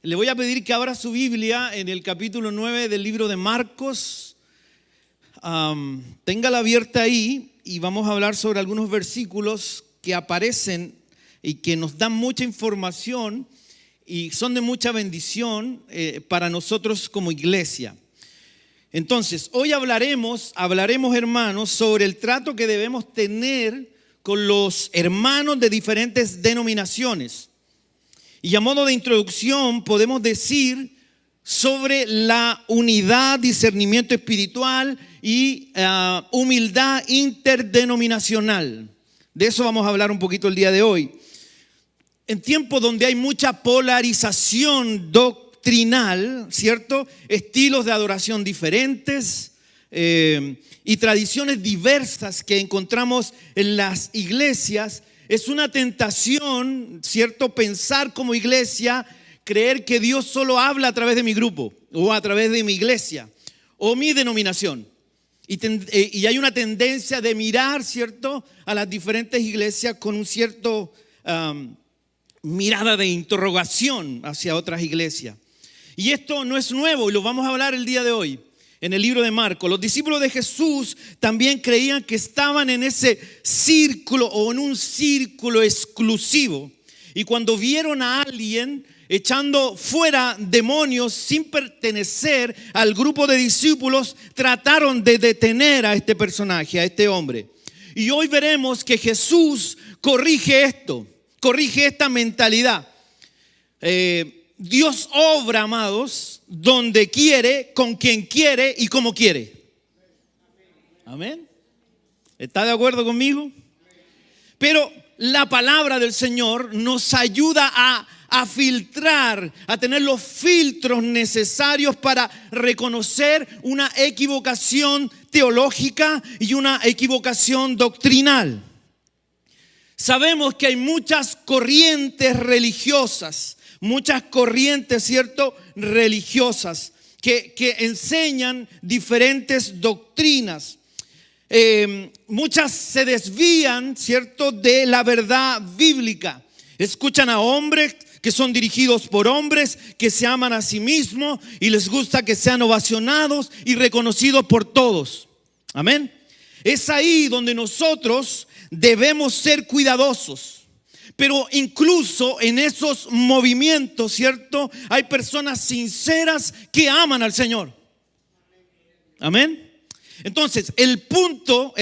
Le voy a pedir que abra su Biblia en el capítulo 9 del libro de Marcos. Téngala abierta ahí y vamos a hablar sobre algunos versículos que aparecen y que nos dan mucha información y son de mucha bendición para nosotros como iglesia. Entonces, hoy hablaremos, hermanos, sobre el trato que debemos tener con los hermanos de diferentes denominaciones. Y a modo de introducción podemos decir sobre la unidad, discernimiento espiritual y humildad interdenominacional. De eso vamos a hablar un poquito el día de hoy. En tiempos donde hay mucha polarización doctrinal, ¿cierto? Estilos de adoración diferentes y tradiciones diversas que encontramos en las iglesias, es una tentación, ¿cierto? Pensar como iglesia, creer que Dios solo habla a través de mi grupo o a través de mi iglesia o mi denominación. Y hay una tendencia de mirar, ¿cierto?, a las diferentes iglesias con un cierto mirada de interrogación hacia otras iglesias. Y esto no es nuevo y lo vamos a hablar el día de hoy. En el libro de Marcos, los discípulos de Jesús también creían que estaban en ese círculo o en un círculo exclusivo. Y cuando vieron a alguien echando fuera demonios sin pertenecer al grupo de discípulos, trataron de detener a este personaje, a este hombre. Y hoy veremos que Jesús corrige esto, corrige esta mentalidad. Dios obra, amados, donde quiere, con quien quiere y como quiere. Amén. ¿Está de acuerdo conmigo? Pero la palabra del Señor nos ayuda a filtrar, a tener los filtros necesarios para reconocer una equivocación teológica y una equivocación doctrinal. Sabemos que hay muchas corrientes religiosas, muchas corrientes, ¿cierto?, religiosas que enseñan diferentes doctrinas. Muchas se desvían, ¿cierto?, de la verdad bíblica. Escuchan a hombres que son dirigidos por hombres que se aman a sí mismos y les gusta que sean ovacionados y reconocidos por todos. Amén. Es ahí donde nosotros debemos ser cuidadosos. Pero incluso en esos movimientos, ¿cierto?, hay personas sinceras que aman al Señor. Amén. Entonces, el punto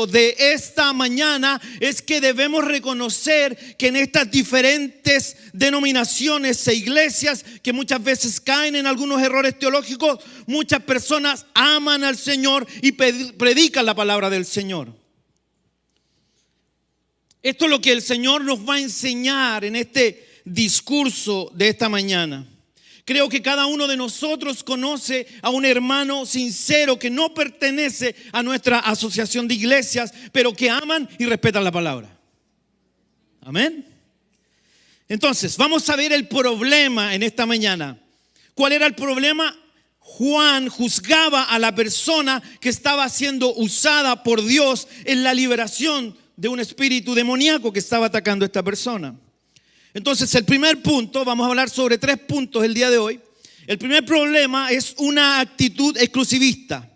de esta mañana es que debemos reconocer que en estas diferentes denominaciones e iglesias que muchas veces caen en algunos errores teológicos, muchas personas aman al Señor y predican la palabra del Señor. Esto es lo que el Señor nos va a enseñar en este discurso de esta mañana. Creo que cada uno de nosotros conoce a un hermano sincero que no pertenece a nuestra asociación de iglesias, pero que aman y respetan la palabra. Amén. Entonces, vamos a ver el problema en esta mañana. ¿Cuál era el problema? Juan juzgaba a la persona que estaba siendo usada por Dios en la liberación de un espíritu demoníaco que estaba atacando a esta persona. Entonces, el primer punto, vamos a hablar sobre 3 puntos el día de hoy. El primer problema es una actitud exclusivista.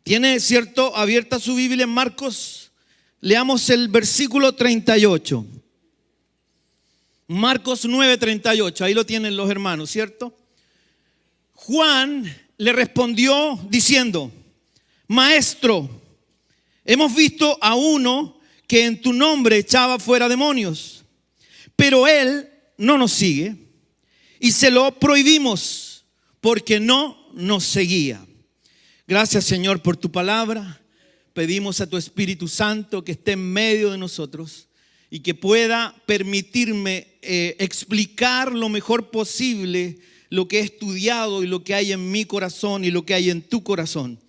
¿Tiene, cierto, abierta su Biblia en Marcos? Leamos el versículo 38. Marcos 9:38, ahí lo tienen los hermanos, ¿cierto? Juan le respondió diciendo: Maestro, hemos visto a uno que en tu nombre echaba fuera demonios, pero él no nos sigue y se lo prohibimos porque no nos seguía. Gracias, Señor, por tu palabra. Pedimos a tu Espíritu Santo que esté en medio de nosotros y que pueda permitirme explicar lo mejor posible lo que he estudiado y lo que hay en mi corazón y lo que hay en tu corazón.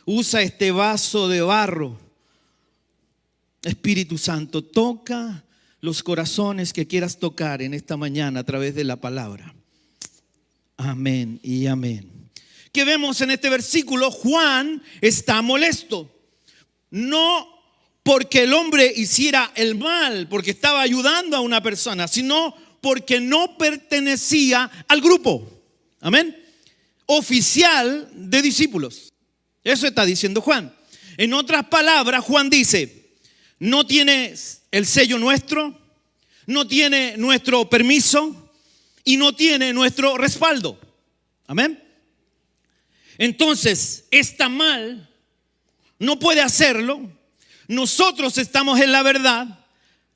Usa este vaso de barro. Espíritu Santo, toca los corazones que quieras tocar en esta mañana a través de la palabra. Amén y amén. ¿Qué vemos en este versículo? Juan está molesto. No porque el hombre hiciera el mal, porque estaba ayudando a una persona, sino porque no pertenecía al grupo, amén, oficial de discípulos. Eso está diciendo Juan. En otras palabras, Juan dice, no tiene el sello nuestro, no tiene nuestro permiso y no tiene nuestro respaldo. Amén. Entonces, está mal, no puede hacerlo. Nosotros estamos en la verdad.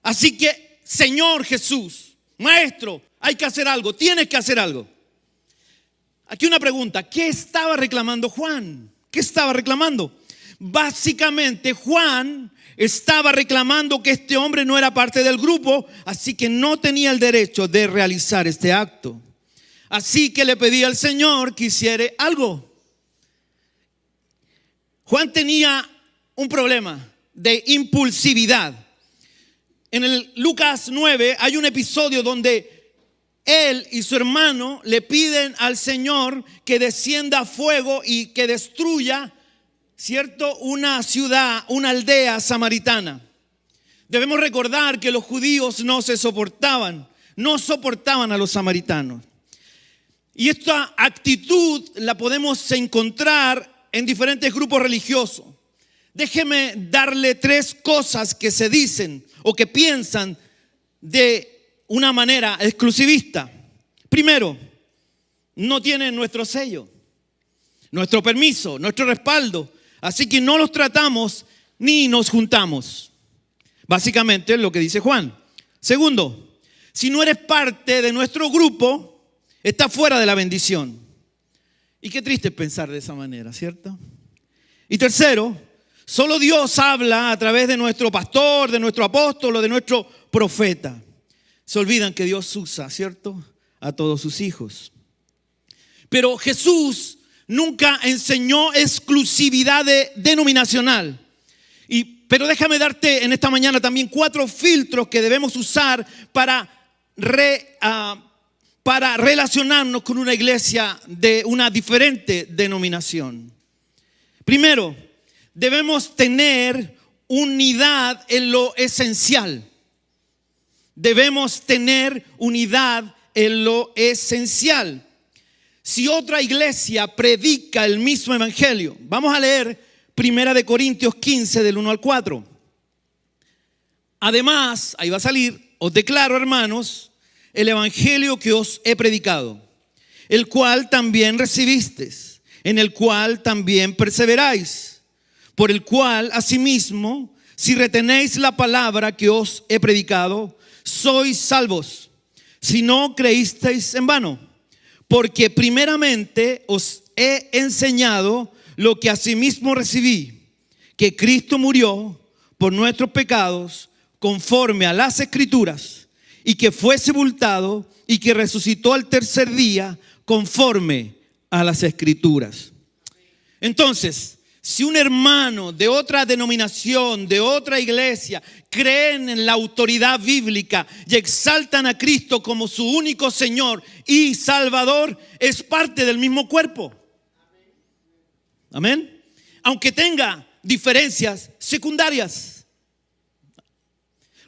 Así que, Señor Jesús, Maestro, hay que hacer algo, tienes que hacer algo. Aquí una pregunta, ¿qué estaba reclamando Juan? ¿Qué estaba reclamando? Básicamente Juan estaba reclamando que este hombre no era parte del grupo, así que no tenía el derecho de realizar este acto. Así que le pedía al Señor que hiciera algo. Juan tenía un problema de impulsividad. En el Lucas 9 hay un episodio donde él y su hermano le piden al Señor que descienda fuego y que destruya, ¿cierto?, una ciudad, una aldea samaritana. Debemos recordar que los judíos no soportaban a los samaritanos. Y esta actitud la podemos encontrar en diferentes grupos religiosos. Déjeme darle 3 cosas que se dicen o que piensan de una manera exclusivista. Primero, no tienen nuestro sello, nuestro permiso, nuestro respaldo, así que no los tratamos ni nos juntamos. Básicamente es lo que dice Juan. Segundo, si no eres parte de nuestro grupo, estás fuera de la bendición. Y qué triste pensar de esa manera, ¿cierto? Y tercero, solo Dios habla a través de nuestro pastor, de nuestro apóstol o de nuestro profeta. Se olvidan que Dios usa, ¿cierto?, a todos sus hijos. Pero Jesús nunca enseñó exclusividad denominacional. Pero déjame darte en esta mañana también 4 filtros que debemos usar para relacionarnos con una iglesia de una diferente denominación. Primero, debemos tener unidad en lo esencial. Debemos tener unidad en lo esencial. Si otra iglesia predica el mismo evangelio, vamos a leer 1 Corintios 15 del 1 al 4. Además, ahí va a salir, os declaro, hermanos, el evangelio que os he predicado, el cual también recibisteis, en el cual también perseveráis, por el cual asimismo, si retenéis la palabra que os he predicado, sois salvos, si no creísteis en vano. Porque primeramente os he enseñado lo que asimismo recibí, que Cristo murió por nuestros pecados conforme a las Escrituras, y que fue sepultado y que resucitó al tercer día conforme a las Escrituras. Entonces, si un hermano de otra denominación, de otra iglesia, creen en la autoridad bíblica y exaltan a Cristo como su único Señor y Salvador, es parte del mismo cuerpo. Amén. Aunque tenga diferencias secundarias.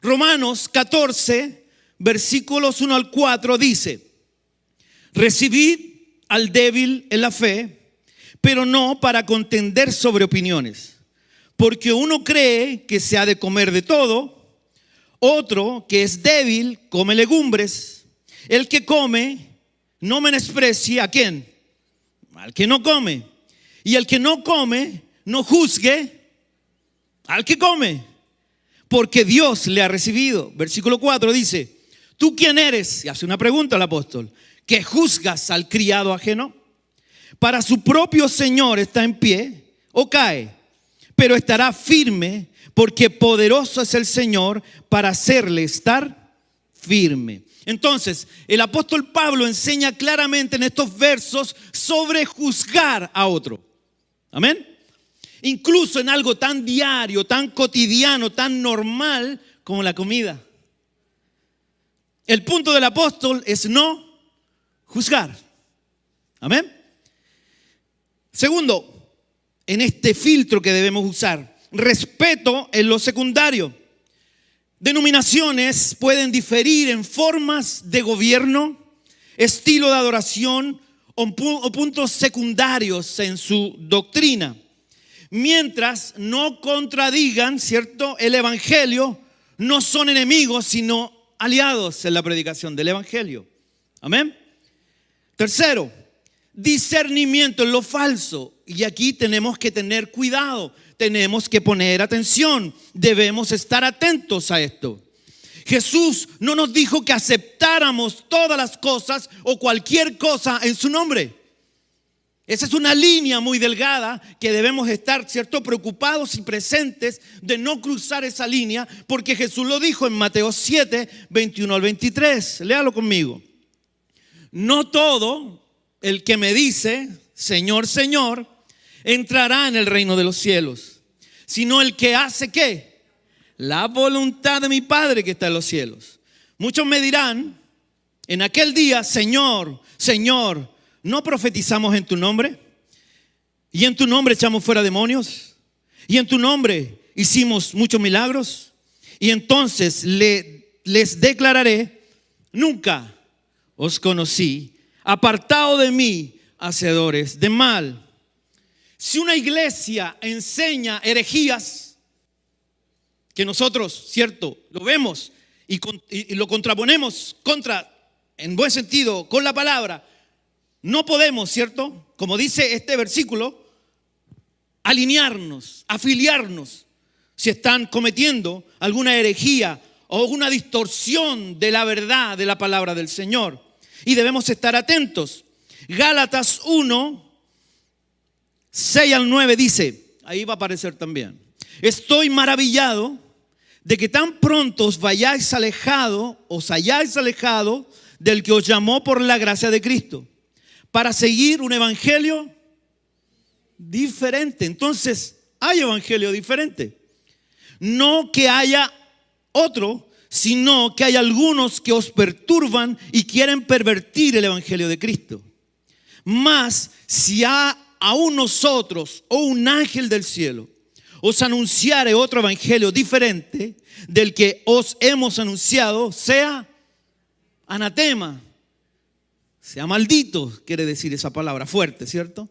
Romanos 14, versículos 1 al 4 dice: recibid al débil en la fe, pero no para contender sobre opiniones, porque uno cree que se ha de comer de todo, otro que es débil come legumbres. El que come no menosprecie ¿a quién? Al que no come. Y el que no come no juzgue al que come, porque Dios le ha recibido. Versículo 4 dice: ¿tú quién eres? Y hace una pregunta al apóstol, que juzgas al criado ajeno. Para su propio Señor está en pie o cae, pero estará firme, porque poderoso es el Señor para hacerle estar firme. Entonces, el apóstol Pablo enseña claramente en estos versos sobre juzgar a otro. Amén. Incluso en algo tan diario, tan cotidiano, tan normal como la comida. El punto del apóstol es no juzgar. Amén. Segundo, en este filtro que debemos usar, respeto en lo secundario. denominaciones pueden diferir en formas de gobierno, estilo de adoración o puntos secundarios en su doctrina. Mientras no contradigan, ¿cierto?, el evangelio, no son enemigos, sino aliados en la predicación del evangelio. Amén. Tercero, discernimiento en lo falso. Y aquí tenemos que tener cuidado, tenemos que poner atención, debemos estar atentos a esto. Jesús no nos dijo que aceptáramos todas las cosas o cualquier cosa en su nombre. Esa es una línea muy delgada que debemos estar, ¿cierto?, preocupados y presentes de no cruzar esa línea, porque Jesús lo dijo en Mateo 7, 21 al 23. Léalo conmigo. No todo el que me dice, Señor, Señor, entrará en el reino de los cielos, sino el que hace, ¿qué? La voluntad de mi Padre que está en los cielos. Muchos me dirán en aquel día, Señor, Señor, ¿no profetizamos en tu nombre? ¿Y en tu nombre echamos fuera demonios? ¿Y en tu nombre hicimos muchos milagros? Y entonces les declararé, nunca os conocí, apartado de mí, hacedores de mal. Si una iglesia enseña herejías, que nosotros, cierto, lo vemos y lo contraponemos en buen sentido, con la palabra, no podemos, ¿cierto?, como dice este versículo, alinearnos, afiliarnos si están cometiendo alguna herejía o una distorsión de la verdad de la palabra del Señor. Y debemos estar atentos. Gálatas 1, 6 al 9 dice, ahí va a aparecer también: estoy maravillado de que tan pronto os hayáis alejado del que os llamó por la gracia de Cristo, para seguir un evangelio diferente. Entonces, hay evangelio diferente. No que haya otro, sino que hay algunos que os perturban y quieren pervertir el evangelio de Cristo. Mas, si aún nosotros o un ángel del cielo os anunciare otro evangelio diferente del que os hemos anunciado, sea anatema, sea maldito, quiere decir esa palabra fuerte, ¿cierto?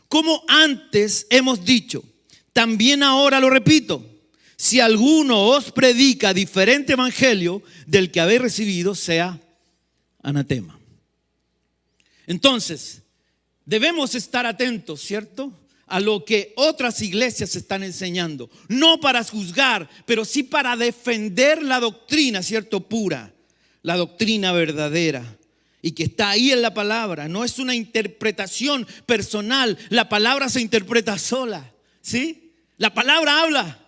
Como antes hemos dicho, también ahora lo repito, si alguno os predica diferente evangelio del que habéis recibido, sea anatema. Entonces, debemos estar atentos, ¿cierto?, a lo que otras iglesias están enseñando, no para juzgar, pero sí para defender la doctrina, ¿cierto?, pura, la doctrina verdadera y que está ahí en la palabra. No es una interpretación personal, la palabra se interpreta sola, ¿sí? La palabra habla.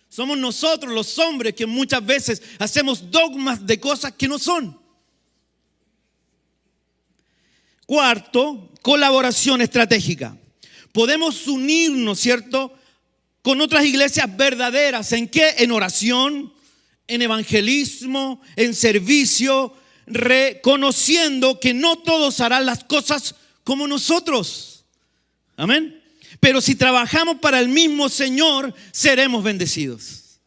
Somos nosotros los hombres que muchas veces hacemos dogmas de cosas que no son. Cuarto, colaboración estratégica. Podemos unirnos, ¿cierto?, con otras iglesias verdaderas. ¿En qué? En oración, en evangelismo, en servicio, reconociendo que no todos harán las cosas como nosotros. Amén. Pero si trabajamos para el mismo Señor, seremos bendecidos.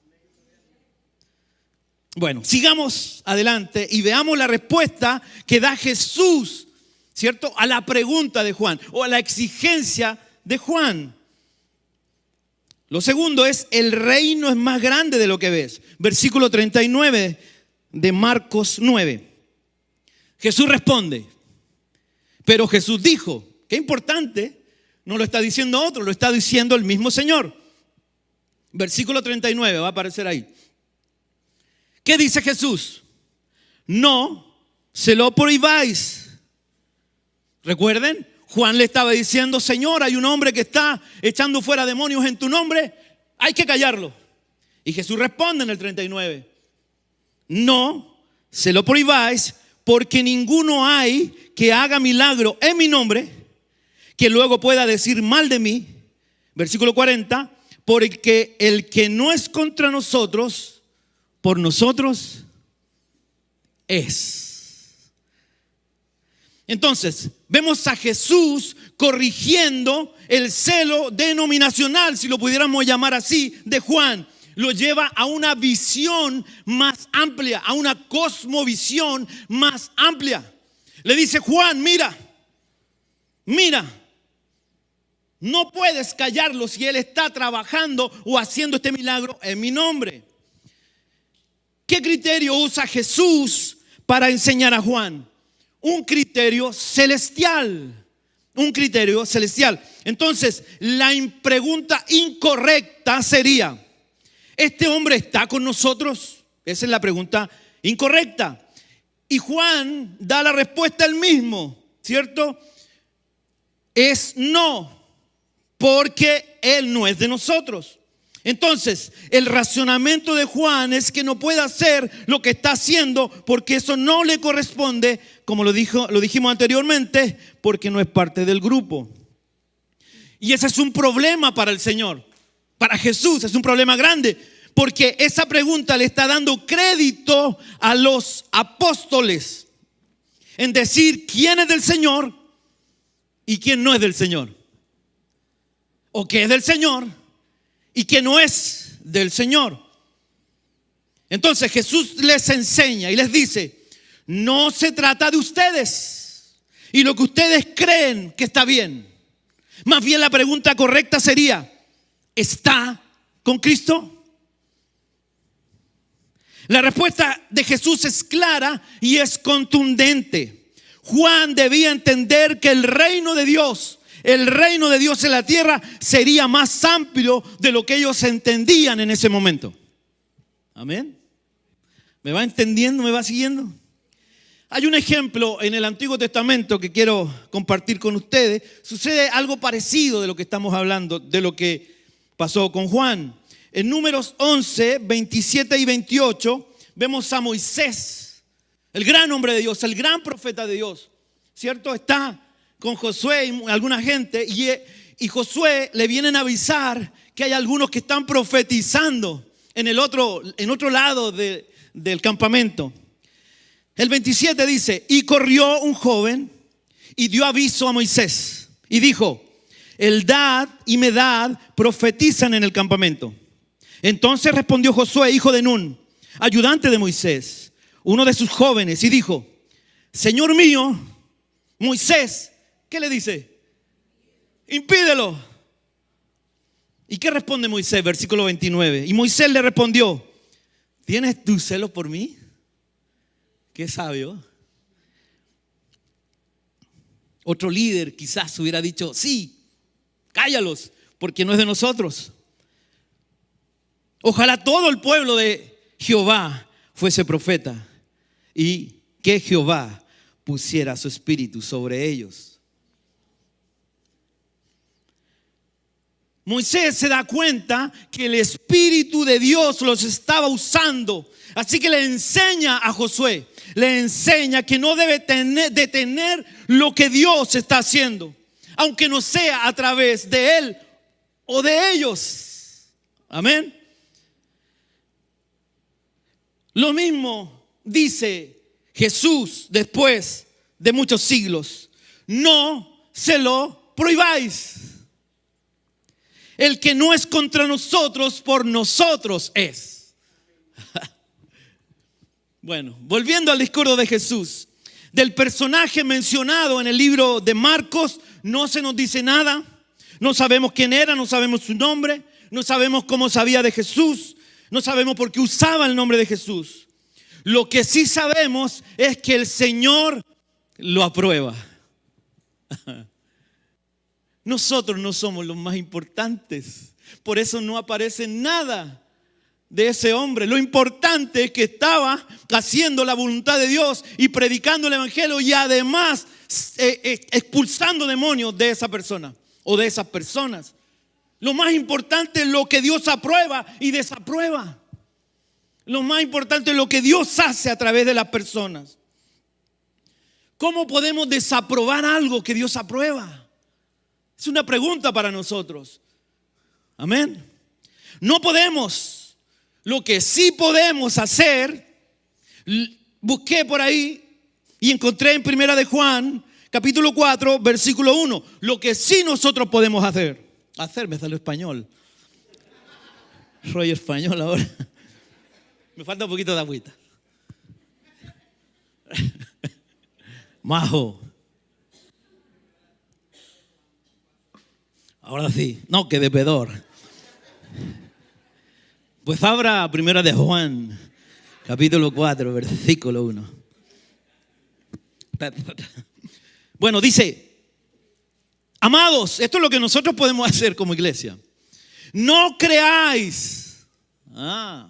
Bueno, sigamos adelante y veamos la respuesta que da Jesús, ¿cierto?, a la pregunta de Juan o a la exigencia de Juan. Lo segundo es: el reino es más grande de lo que ves. Versículo 39 de Marcos 9. Jesús responde, pero Jesús dijo, qué importante, no lo está diciendo otro, lo está diciendo el mismo Señor. Versículo 39 va a aparecer ahí. ¿Qué dice Jesús? No se lo prohibáis. Recuerden, Juan le estaba diciendo, Señor, hay un hombre que está echando fuera demonios en tu nombre, hay que callarlo. Y Jesús responde en el 39, no se lo prohibáis, porque ninguno hay que haga milagro en mi nombre, que luego pueda decir mal de mí. Versículo 40, porque el que no es contra nosotros, por nosotros es. Entonces, vemos a Jesús corrigiendo el celo denominacional, si lo pudiéramos llamar así, de Juan. lo lleva a una visión más amplia, a una cosmovisión más amplia. Le dice: Juan, mira, no puedes callarlo si él está trabajando o haciendo este milagro en mi nombre. ¿Qué criterio usa Jesús para enseñar a Juan? Un criterio celestial. Un criterio celestial. Entonces, la pregunta incorrecta sería: ¿este hombre está con nosotros? Esa es la pregunta incorrecta. Y Juan da la respuesta él mismo, ¿cierto? Es no, porque él no es de nosotros. Entonces, el razonamiento de Juan es que no puede hacer lo que está haciendo porque eso no le corresponde, como lo dijimos anteriormente, porque no es parte del grupo. Y ese es un problema para el Señor. Para Jesús es un problema grande, porque esa pregunta le está dando crédito a los apóstoles en decir quién es del Señor y quién no es del Señor, o qué es del Señor y qué no es del Señor. Entonces Jesús les enseña y les dice: no se trata de ustedes y lo que ustedes creen que está bien. Más bien la pregunta correcta sería: ¿está con Cristo? La respuesta de Jesús es clara y es contundente. Juan debía entender que el reino de Dios en la tierra sería más amplio de lo que ellos entendían en ese momento. Amén. ¿Me va entendiendo? ¿Me va siguiendo? Hay un ejemplo en el Antiguo Testamento que quiero compartir con ustedes. Sucede algo parecido de lo que estamos hablando, de lo que pasó con Juan. En Números 11, 27 y 28 vemos a Moisés, el gran hombre de Dios, el gran profeta de Dios, ¿cierto? Está con Josué y alguna gente, y Josué le vienen a avisar que hay algunos que están profetizando en otro lado del campamento. El 27 dice: y corrió un joven y dio aviso a Moisés y dijo: Eldad y Medad profetizan en el campamento. Entonces respondió Josué, hijo de Nun, ayudante de Moisés, uno de sus jóvenes, y dijo: Señor mío, Moisés, ¿qué le dice? Impídelo. ¿Y qué responde Moisés? Versículo 29. Y Moisés le respondió: ¿tienes tú celo por mí? Qué sabio. Otro líder quizás hubiera dicho: sí, cállalos, porque no es de nosotros. Ojalá todo el pueblo de Jehová fuese profeta y que Jehová pusiera su espíritu sobre ellos. Moisés se da cuenta que el espíritu de Dios los estaba usando, así que le enseña a Josué, le enseña que no debe detener lo que Dios está haciendo, aunque no sea a través de él o de ellos. Amén. Lo mismo dice Jesús después de muchos siglos: no se lo prohibáis. El que no es contra nosotros, por nosotros es. Bueno, volviendo al discurso de Jesús, del personaje mencionado en el libro de Marcos no se nos dice nada. No sabemos quién era, no sabemos su nombre, no sabemos cómo sabía de Jesús, no sabemos por qué usaba el nombre de Jesús. Lo que sí sabemos es que el Señor lo aprueba. Nosotros no somos los más importantes, por eso no aparece nada de ese hombre. Lo importante es que estaba haciendo la voluntad de Dios y predicando el evangelio, y además expulsando demonios de esa persona o de esas personas. Lo más importante es lo que Dios aprueba y desaprueba. Lo más importante es lo que Dios hace a través de las personas. ¿Cómo podemos desaprobar algo que Dios aprueba? Es una pregunta para nosotros. Amén. No podemos. Lo que sí podemos hacer, busqué por ahí y encontré en Primera de Juan, capítulo 4, versículo 1. Lo que sí nosotros podemos hacer me salió español. rollo español ahora. Me falta un poquito de agüita. Majo. Ahora sí. No, que de pedor. Pues abra Primera de Juan, capítulo 4, versículo 1. Bueno, dice: amados, esto es lo que nosotros podemos hacer como iglesia. No creáis a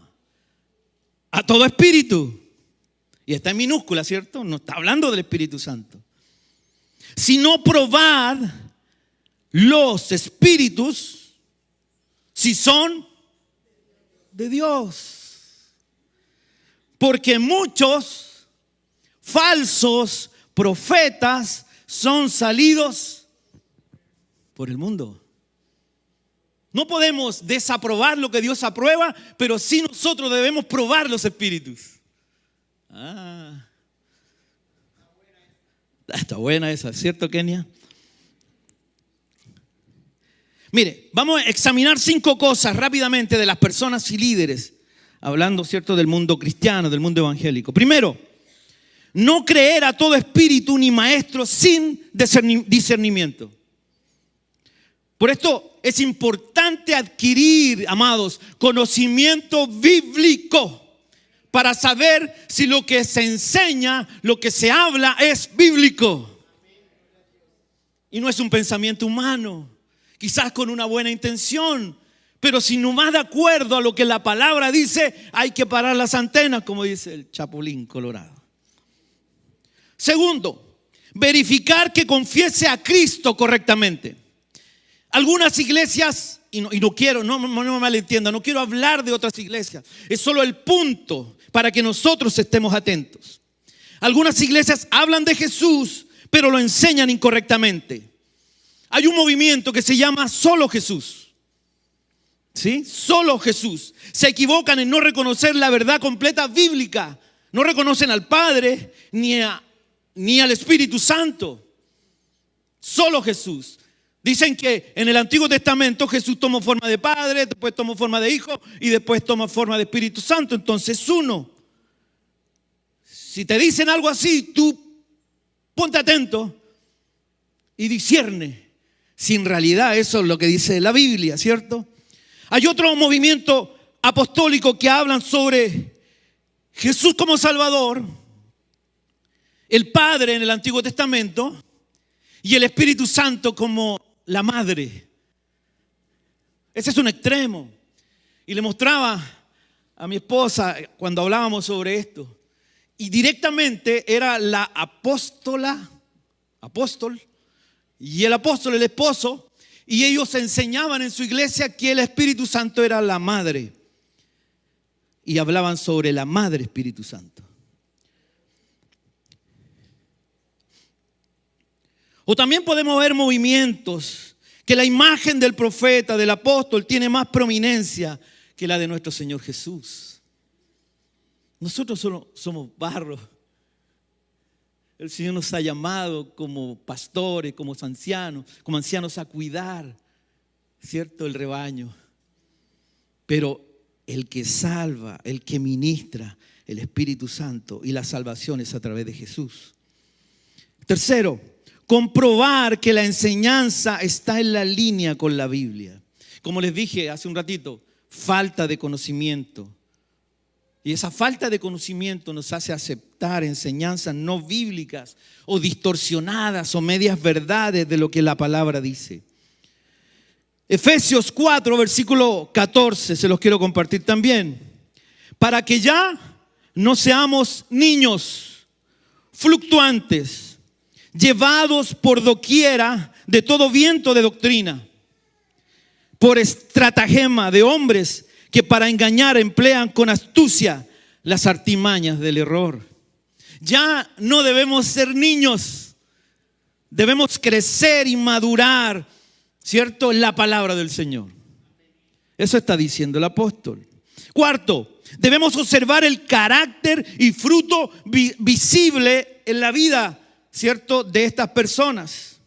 todo espíritu. Y está en minúscula, ¿cierto? No está hablando del Espíritu Santo. Sino probad los espíritus si son de Dios. Porque muchos falsos profetas son salidos por el mundo. No podemos desaprobar lo que Dios aprueba, pero sí nosotros debemos probar los espíritus. Está buena esa, ¿cierto, Kenia? Mire, vamos a examinar 5 cosas rápidamente de las personas y líderes, hablando, ¿cierto?, del mundo cristiano, del mundo evangélico. Primero, no creer a todo espíritu ni maestro sin discernimiento. Por esto es importante adquirir, amados, conocimiento bíblico para saber si lo que se enseña, lo que se habla es bíblico. Y no es un pensamiento humano, quizás con una buena intención, pero si no va de acuerdo a lo que la palabra dice, hay que parar las antenas, como dice el Chapulín Colorado. Segundo, verificar que confiese a Cristo correctamente. Algunas iglesias, y no quiero, no me malentiendan, no quiero hablar de otras iglesias, es solo el punto para que nosotros estemos atentos. Algunas iglesias hablan de Jesús, pero lo enseñan incorrectamente. Hay un movimiento que se llama Solo Jesús. ¿Sí? Solo Jesús. Se equivocan en no reconocer la verdad completa bíblica. No reconocen al Padre ni al Espíritu Santo. Solo Jesús. Dicen que en el Antiguo Testamento Jesús tomó forma de Padre, después tomó forma de Hijo y después toma forma de Espíritu Santo. Entonces uno. Si te dicen algo así, tú ponte atento y discierne si en realidad eso es lo que dice la Biblia, ¿cierto? Hay otro movimiento apostólico que hablan sobre Jesús como Salvador, el Padre en el Antiguo Testamento y el Espíritu Santo como la madre. Ese es un extremo. Y le mostraba a mi esposa cuando hablábamos sobre esto. Y directamente era la apóstol, y el apóstol, el esposo. Y ellos enseñaban en su iglesia que el Espíritu Santo era la madre. Y hablaban sobre la madre Espíritu Santo. O también podemos ver movimientos que la imagen del profeta, del apóstol, tiene más prominencia que la de nuestro Señor Jesús. Nosotros solo somos barro. El Señor nos ha llamado como pastores, como ancianos a cuidar, ¿cierto?, el rebaño. Pero el que salva, el que ministra, el Espíritu Santo, y la salvación es a través de Jesús. Tercero, comprobar que la enseñanza está en la línea con la Biblia. Como les dije hace un ratito, falta de conocimiento. Y esa falta de conocimiento nos hace aceptar enseñanzas no bíblicas o distorsionadas o medias verdades de lo que la palabra dice. Efesios 4, versículo 14, se los quiero compartir también. Para que ya no seamos niños fluctuantes, llevados por doquiera de todo viento de doctrina, por estratagema de hombres que para engañar emplean con astucia las artimañas del error. Ya no debemos ser niños, debemos crecer y madurar, ¿cierto?, en la palabra del Señor. Eso está diciendo el apóstol. Cuarto, debemos observar el carácter y fruto visible en la vida, ¿cierto?, de estas personas.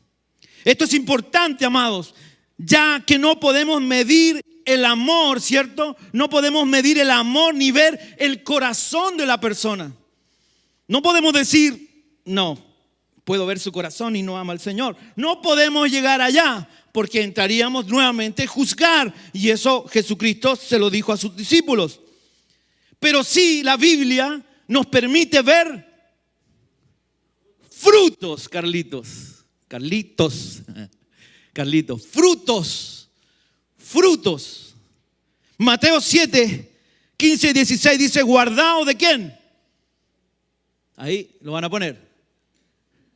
Esto es importante, amados, ya que no podemos medir el amor, ¿cierto? No podemos medir el amor ni ver el corazón de la persona. No podemos decir, no, puedo ver su corazón y no ama al Señor. No podemos llegar allá porque entraríamos nuevamente a juzgar. Y eso Jesucristo se lo dijo a sus discípulos. Pero sí, la Biblia nos permite ver frutos, frutos. Mateo 7, 15 y 16 dice, guardaos ¿de quién? Ahí lo van a poner.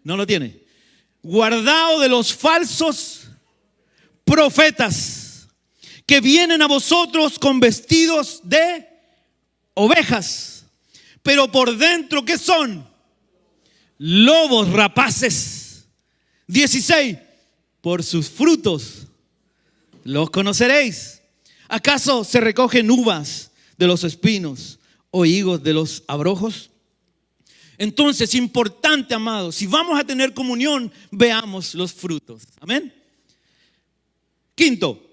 No lo tiene. Guardaos de los falsos profetas que vienen a vosotros con vestidos de ovejas, pero por dentro ¿qué son? Lobos rapaces. 16. Por sus frutos los conoceréis. ¿Acaso se recogen uvas de los espinos o higos de los abrojos? Entonces, importante, amados, si vamos a tener comunión, veamos los frutos. Amén. Quinto,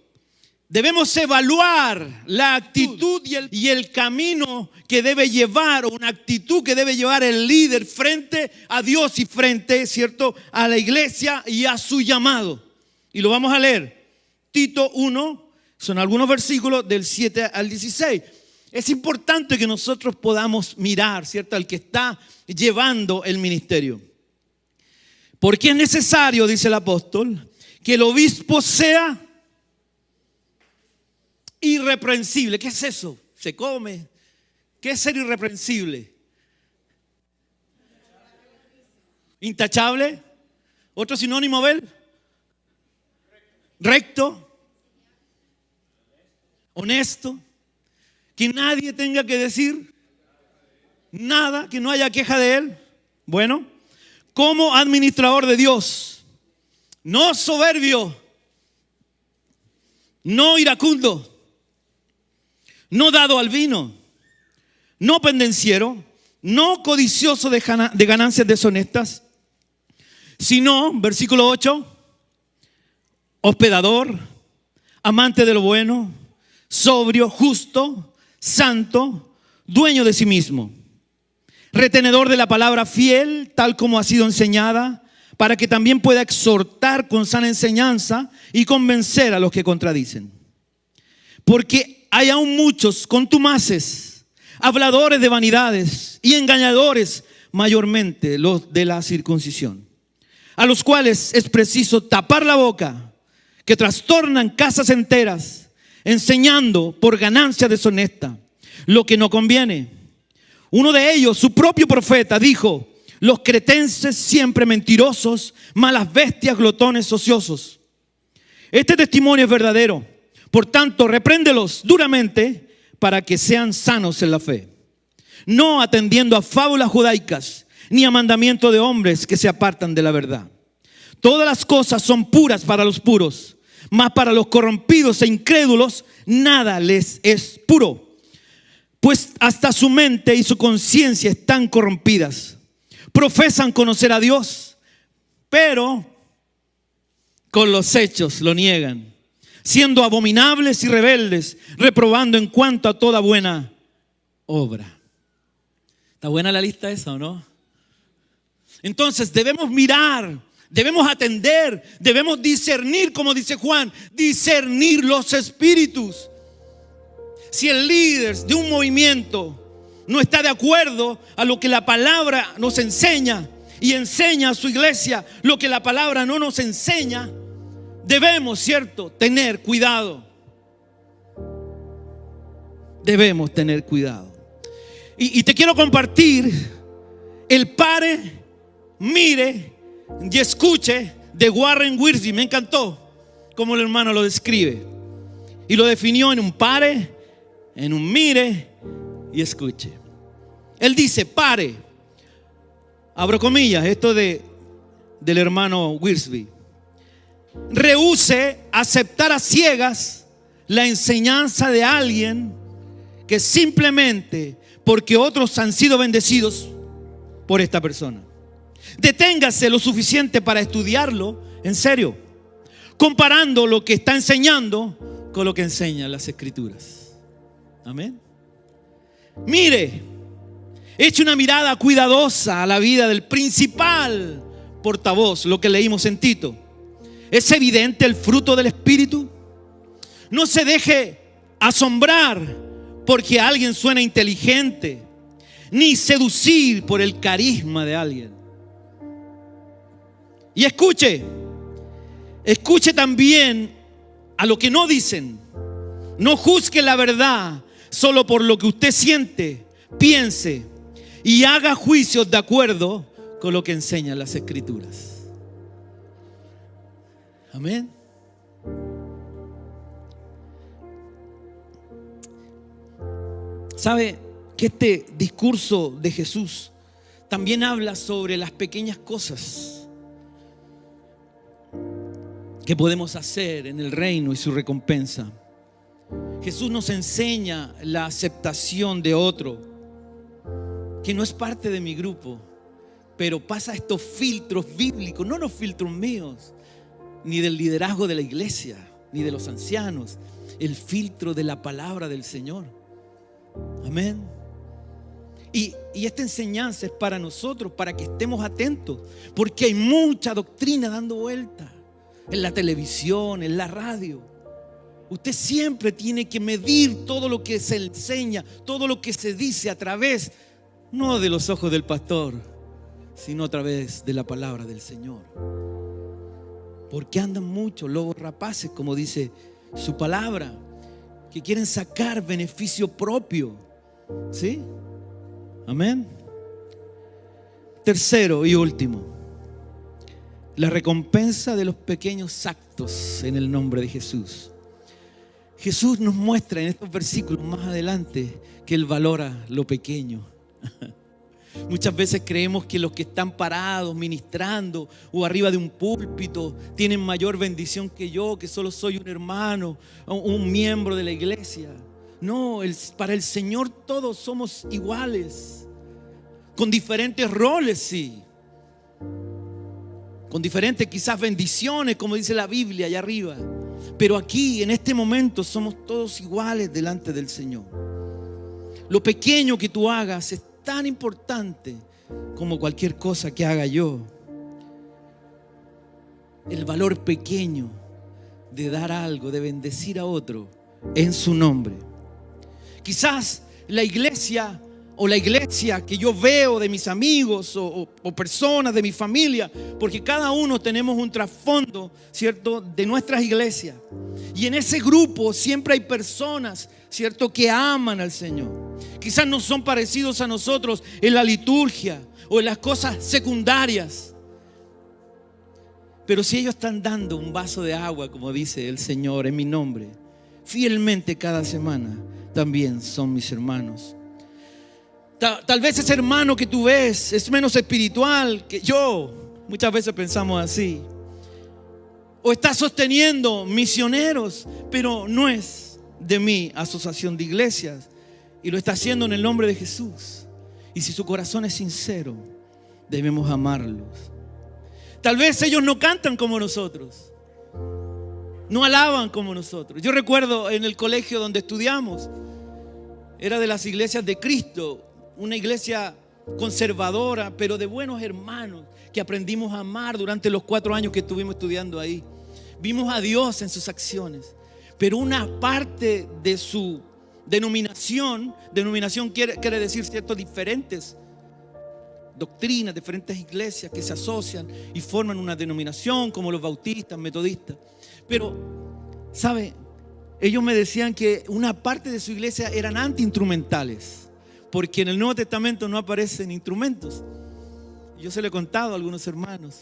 debemos evaluar la actitud y el camino que debe llevar, o una actitud que debe llevar el líder frente a Dios y frente, ¿cierto?, a la iglesia y a su llamado. Y lo vamos a leer. Tito 1, son algunos versículos del 7 al 16. Es importante que nosotros podamos mirar, ¿cierto?, al que está llevando el ministerio. Porque es necesario, dice el apóstol, que el obispo sea irreprensible. ¿Qué es eso? ¿Se come? ¿Qué es ser irreprensible? ¿Intachable? ¿Otro sinónimo, Abel? Recto. Honesto. Que nadie tenga que decir nada, que no haya queja de él. Bueno, como administrador de Dios, no soberbio, no iracundo, no dado al vino, no pendenciero, no codicioso de ganancias deshonestas, sino, versículo 8, hospedador, amante de lo bueno, sobrio, justo, santo, dueño de sí mismo, retenedor de la palabra fiel, tal como ha sido enseñada, para que también pueda exhortar con sana enseñanza y convencer a los que contradicen. Porque hay aún muchos contumaces, habladores de vanidades y engañadores, mayormente los de la circuncisión, a los cuales es preciso tapar la boca, que trastornan casas enteras, enseñando por ganancia deshonesta lo que no conviene. Uno de ellos, su propio profeta, dijo: los cretenses siempre mentirosos, malas bestias, glotones, ociosos. Este testimonio es verdadero. Por tanto, repréndelos duramente para que sean sanos en la fe, no atendiendo a fábulas judaicas ni a mandamientos de hombres que se apartan de la verdad. Todas las cosas son puras para los puros, mas para los corrompidos e incrédulos nada les es puro, pues hasta su mente y su conciencia están corrompidas. Profesan conocer a Dios, pero con los hechos lo niegan, siendo abominables y rebeldes, reprobando en cuanto a toda buena obra. ¿Está buena la lista esa o no? Entonces debemos mirar, debemos atender, debemos discernir, como dice Juan, discernir los espíritus. Si el líder de un movimiento no está de acuerdo a lo que la palabra nos enseña y enseña a su iglesia lo que la palabra no nos enseña, debemos, ¿cierto?, tener cuidado. Debemos tener cuidado. Y te quiero compartir el pare, mire y escuche de Warren Wiersbe. Me encantó como el hermano lo describe y lo definió en un pare, en un mire y escuche. Él dice: pare, abro comillas, esto del hermano Wiersbe: rehúse aceptar a ciegas la enseñanza de alguien que simplemente porque otros han sido bendecidos por esta persona. Deténgase lo suficiente para estudiarlo en serio, comparando lo que está enseñando con lo que enseñan las Escrituras. Amén. Mire, eche una mirada cuidadosa a la vida del principal portavoz, lo que leímos en Tito. ¿Es evidente el fruto del Espíritu? No se deje asombrar porque alguien suena inteligente, ni seducir por el carisma de alguien. Y escuche también a lo que no dicen. No juzgue la verdad solo por lo que usted siente, piense y haga juicios de acuerdo con lo que enseñan las Escrituras. Amén. ¿Sabe que este discurso de Jesús también habla sobre las pequeñas cosas que podemos hacer en el reino y su recompensa? Jesús nos enseña la aceptación de otro que no es parte de mi grupo, pero pasa estos filtros bíblicos, no los filtros míos, ni del liderazgo de la iglesia, ni de los ancianos, el filtro de la palabra del Señor. Amén. Y esta enseñanza es para nosotros, para que estemos atentos, porque hay mucha doctrina dando vuelta en la televisión, en la radio. Usted siempre tiene que medir todo lo que se enseña, todo lo que se dice a través, no de los ojos del pastor, sino a través de la palabra del Señor. Porque andan muchos lobos rapaces, como dice su palabra, que quieren sacar beneficio propio. ¿Sí? Amén. Tercero y último, la recompensa de los pequeños actos en el nombre de Jesús. Jesús nos muestra en estos versículos más adelante que Él valora lo pequeño. Muchas veces creemos que los que están parados ministrando o arriba de un púlpito tienen mayor bendición que yo, que solo soy un hermano, un miembro de la iglesia. No, para el Señor todos somos iguales, con diferentes roles, sí, con diferentes quizás bendiciones, como dice la Biblia allá arriba. Pero aquí, en este momento, somos todos iguales delante del Señor. Lo pequeño que tú hagas es tan importante como cualquier cosa que haga yo. El valor pequeño de dar algo, de bendecir a otro en su nombre. Quizás la iglesia que yo veo de mis amigos o personas de mi familia, porque cada uno tenemos un trasfondo, ¿cierto?, de nuestras iglesias. Y en ese grupo siempre hay personas, ¿cierto?, que aman al Señor. Quizás no son parecidos a nosotros en la liturgia o en las cosas secundarias, pero si ellos están dando un vaso de agua, como dice el Señor, en mi nombre, fielmente cada semana, también son mis hermanos. Tal vez ese hermano que tú ves es menos espiritual que yo. Muchas veces pensamos así. O está sosteniendo misioneros, pero no es de mi asociación de iglesias, y lo está haciendo en el nombre de Jesús. Y si su corazón es sincero, debemos amarlos. Tal vez ellos no cantan como nosotros, no alaban como nosotros. Yo recuerdo en el colegio donde estudiamos, era de las iglesias de Cristo, una iglesia conservadora, pero de buenos hermanos que aprendimos a amar durante los 4 años que estuvimos estudiando ahí. Vimos a Dios en sus acciones, pero una parte de su denominación quiere decir, ¿cierto?, diferentes doctrinas, diferentes iglesias que se asocian y forman una denominación, como los bautistas, metodistas. Pero, ¿sabe? Ellos me decían que una parte de su iglesia eran anti-instrumentales, porque en el Nuevo Testamento no aparecen instrumentos. Yo se lo he contado a algunos hermanos.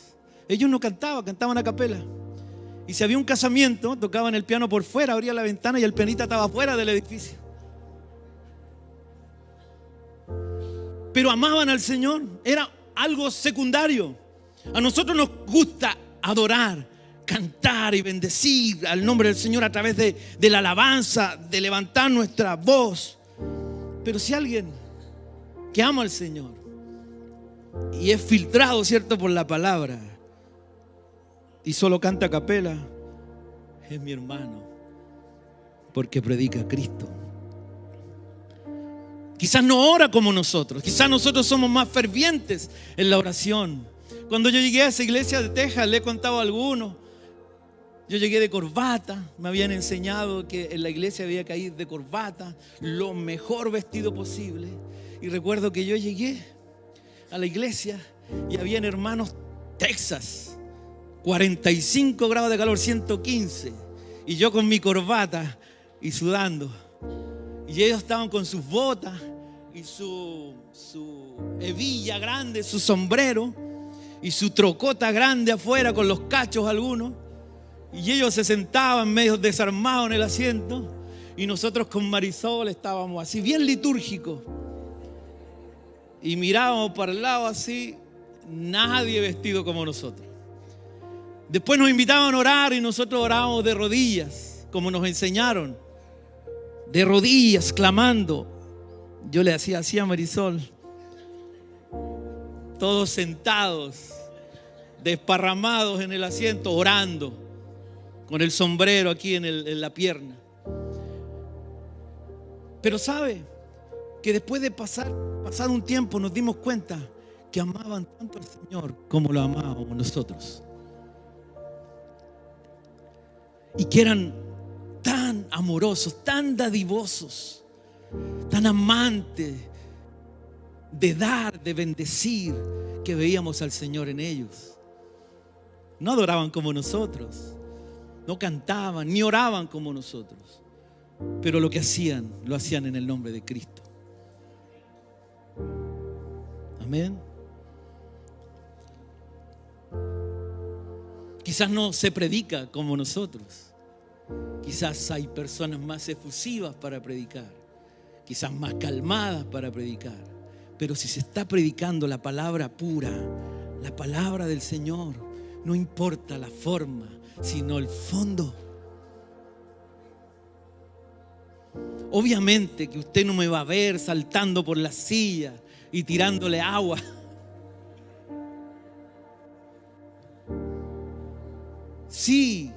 Ellos no cantaban a capela. Y si había un casamiento, tocaban el piano por fuera, abría la ventana y el pianista estaba fuera del edificio. Pero amaban al Señor, era algo secundario. A nosotros nos gusta adorar, cantar y bendecir al nombre del Señor a través de la alabanza, de levantar nuestra voz. Pero si alguien que ama al Señor y es filtrado, ¿cierto?, por la palabra y solo canta a capela, es mi hermano, porque predica a Cristo. Quizás no ora como nosotros, quizás nosotros somos más fervientes en la oración. Cuando yo llegué a esa iglesia de Texas, le he contado a algunos, yo llegué de corbata, me habían enseñado que en la iglesia había que ir de corbata, lo mejor vestido posible. Y recuerdo que yo llegué a la iglesia y habían hermanos Texas, 45 grados de calor, 115, y yo con mi corbata y sudando. Y ellos estaban con sus botas y su hebilla grande, su sombrero y su trocota grande afuera con los cachos algunos. Y ellos se sentaban medio desarmados en el asiento. Y nosotros con Marisol estábamos así, bien litúrgicos. Y mirábamos para el lado así, nadie vestido como nosotros. Después nos invitaban a orar y nosotros orábamos de rodillas, como nos enseñaron. De rodillas, clamando. Yo le hacía así a Marisol. Todos sentados, desparramados en el asiento, orando, con el sombrero aquí en la pierna. Pero sabe que después de pasar un tiempo nos dimos cuenta que amaban tanto al Señor como lo amábamos nosotros. Y que eran tan amorosos, tan dadivosos, tan amantes de dar, de bendecir, que veíamos al Señor en ellos. No adoraban como nosotros, no cantaban, ni oraban como nosotros, pero lo que hacían, lo hacían en el nombre de Cristo. Amén. Quizás no se predica como nosotros. Quizás hay personas más efusivas para predicar, quizás más calmadas para predicar. Pero si se está predicando la palabra pura, la palabra del Señor, no importa la forma, sino el fondo. Obviamente que usted no me va a ver saltando por la silla y tirándole agua. Sí,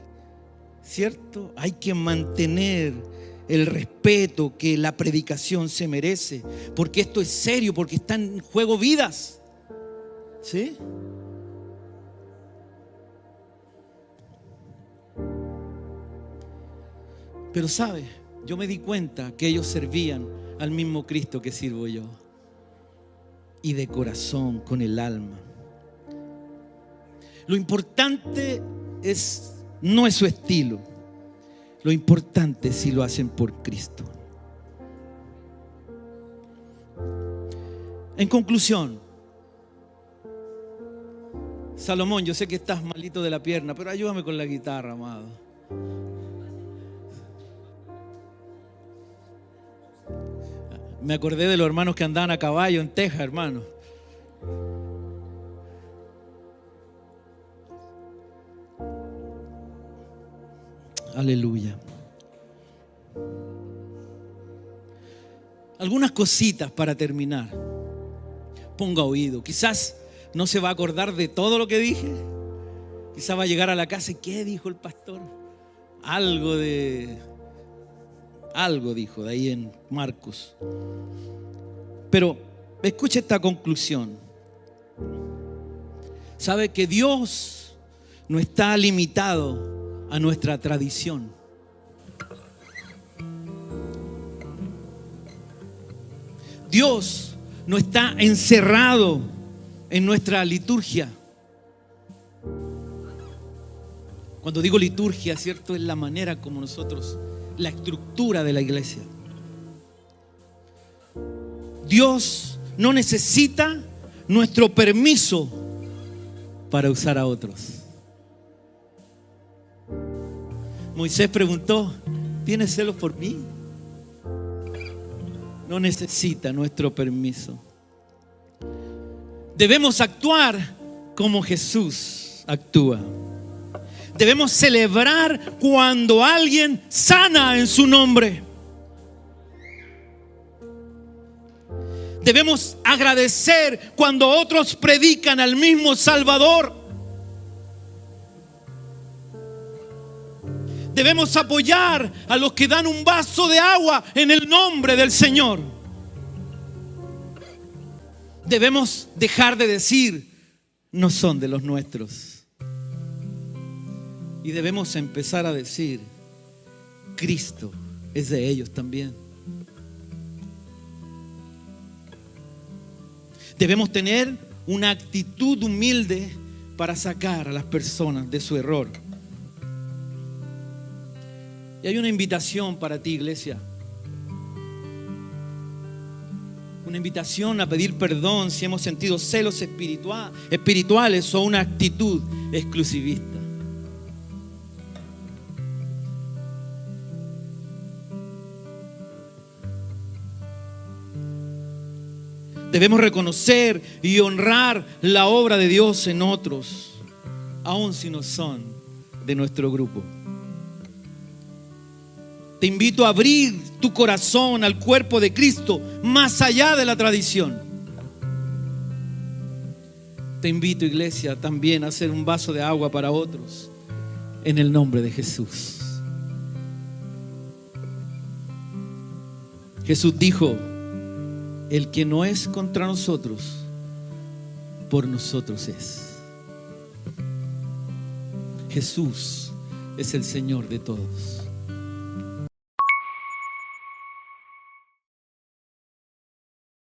¿cierto? Hay que mantener el respeto que la predicación se merece, porque esto es serio, porque están en juego vidas. ¿Sí? Pero sabe, yo me di cuenta que ellos servían al mismo Cristo que sirvo yo, y de corazón, con el alma. Lo importante no es su estilo. Lo importante es si lo hacen por Cristo. En conclusión, Salomón, yo sé que estás malito de la pierna, pero ayúdame con la guitarra, amado. Me acordé de los hermanos que andaban a caballo en Texas, hermano. Aleluya. Algunas cositas para terminar. Ponga oído. Quizás no se va a acordar de todo lo que dije. Quizás va a llegar a la casa y ¿qué dijo el pastor? Algo dijo de ahí en Marcos. Pero escuche esta conclusión. Sabe que Dios no está limitado a nuestra tradición. Dios no está encerrado en nuestra liturgia. Cuando digo liturgia, ¿cierto? Es la manera como nosotros, la estructura de la iglesia. Dios no necesita nuestro permiso para usar a otros. Moisés preguntó, ¿tienes celos por mí? No necesita nuestro permiso. Debemos actuar como Jesús actúa. Debemos celebrar cuando alguien sana en su nombre. Debemos agradecer cuando otros predican al mismo Salvador. Debemos apoyar a los que dan un vaso de agua en el nombre del Señor. Debemos dejar de decir, no son de los nuestros. Y debemos empezar a decir, Cristo es de ellos también. Debemos tener una actitud humilde para sacar a las personas de su error. Y hay una invitación para ti, iglesia. Una invitación a pedir perdón si hemos sentido celos espirituales o una actitud exclusivista. Debemos reconocer y honrar la obra de Dios en otros, aun si no son de nuestro grupo. Te invito a abrir tu corazón al cuerpo de Cristo más allá de la tradición. Te invito, iglesia, también a hacer un vaso de agua para otros en el nombre de Jesús. Jesús dijo, el que no es contra nosotros, por nosotros es. Jesús es el Señor de todos.